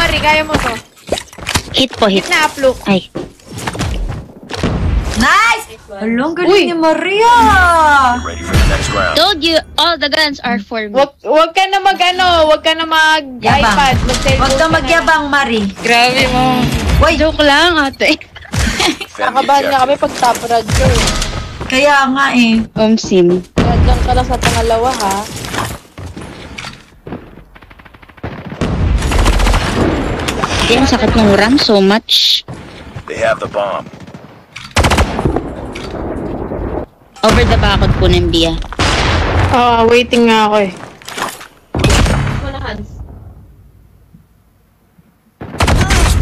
Marie. Kaya mo to. Hit po, hit. Hit na uplook. Ay. Nice! Along galing ni Maria! Ready for the next round. Told you, all the guns are for me. Wag ka na wag ka na mag-iPad. Huwag kang magyabang, Marie. Grabe mo. Uy, Joke lang, ate. Defend the Nakabahan niya kami objective. pag top radyo. kaya nga eh. Sim. Kaya dyan ka lang sa pangalawa, ha? Yan, sakit ng ram so much. They have the bomb. Over the bakod po ng Bia. Waiting nga ako eh.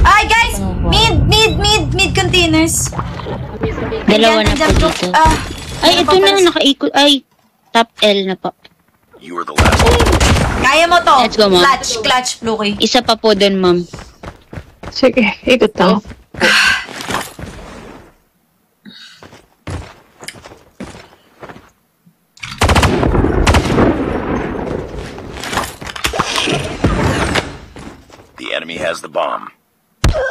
Ay, guys! Mid containers. Dalawa na po Andyan, dito. Ay, ano ito pa na, pala? nakaikot. Ay, top L na po. You were the last one. Kaya mo to. Let's go, ma'am. Clutch, Fluky. Isa pa po dun, ma'am. Sige, ikot ako. The enemy has the bomb.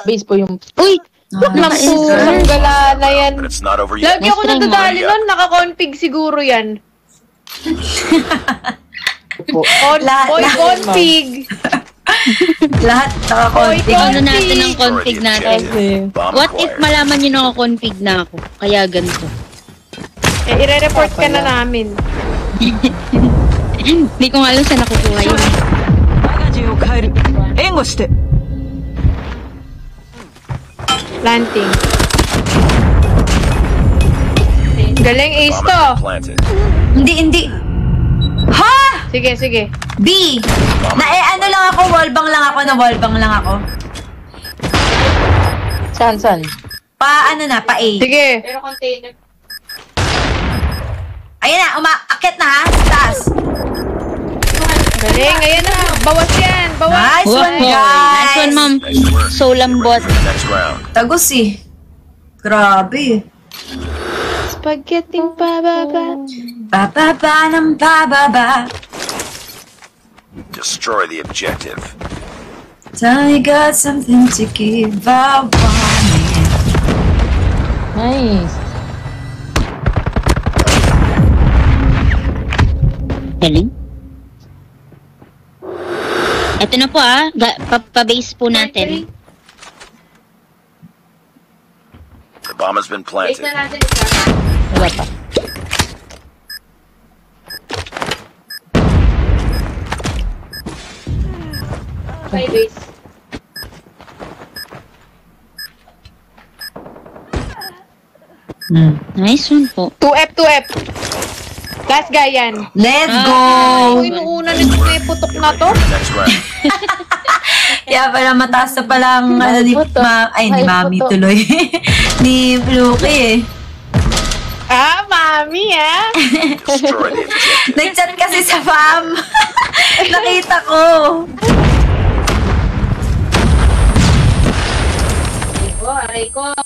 Base po yung... Uy! Naku, sir. ang gala na yan. But it's not over yet. Lagi ako Mas try mo. nadadali nun, naka-config siguro yan. Config. Lahat naka-config. Ano natin ang config Destroy the natin? objective. Bomb What if acquired. malaman nyo naka-config na ako? Kaya ganito. Ire-report ka na namin. Hindi ko nga alam saan nakukuha yun. マガジンを変える援護して Planting. Galing ace Bomb to. has been planted. Hindi. Ha? Sige. B! Ano lang ako, wallbang lang ako. Saan? Pa A. Sige. Ayan na, akit na ha, sa taas. Galing, ayan na. Bawas yan. Bawas. Nice one, Nice guys. one, ma'am. Nice work. So lambot. For the next round. Tagos eh. Grabe. Spaghetti pababa. Bababa ng bababa. Destroy the objective. I got something to give, I want it. Nice. Galing. Ito na po pa-base po natin. The bomb has been planted. Wala pa. Nice one po. 2F. Last guy yan. Let's Oh, go! inuuna nito may putok na to. Next round. Kaya pala mataas na palang ni Mami puto. tuloy. Ni Fluky eh. Mami Destroy the objective. Nag-chat kasi sa fam. Nakita ko.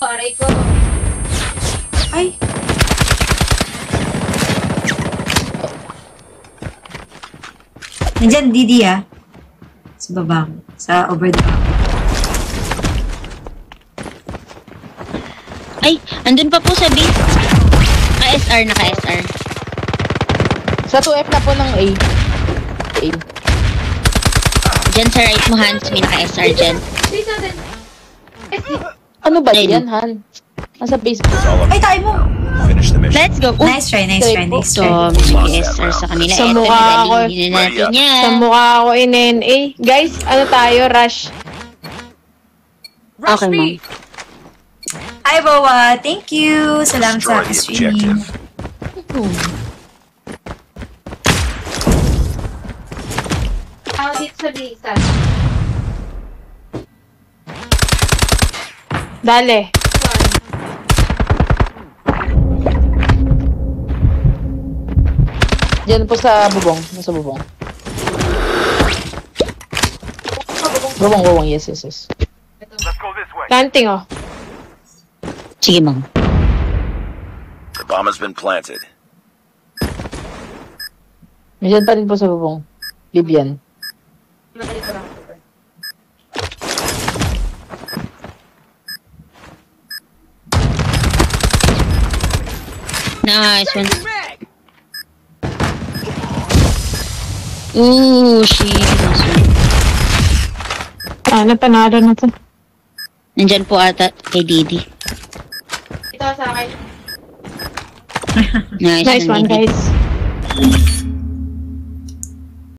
Aray ko. Ay. Nandyan, Didi ah. Sa baba. Sa over the back. Ay, andun pa po sa B. Naka-SR. Sa 2F na po ng A. Diyan sa right mo, Hans, may naka-SR dyan. Ano ba Ay, yan, Han? Nasa base. It's all up Ay, tayo mo. Finish the mission. Let's go. Nice try. So, may SR sa kanila. Sa Ito, mukha ako. nadalhin na natin yan. Sa mukha ako NNA. Guys, ano tayo? Rush. Okay, ma'am. Hi, Boa. Thank you. Salamat Destroy sa the streaming. objective. Dale. Diyan po sa bubong. Nasa bubong. Bubong. Yes. Planting, oh. Sige, ma'am. The bomb has been planted. Diyan pa rin po sa bubong. Bibian. Nice one. Ooh, shit. Nice one. Panalo na to. Nandyan po ata kay Didi. Ito sa akin. Nice Nice one, Didi. guys.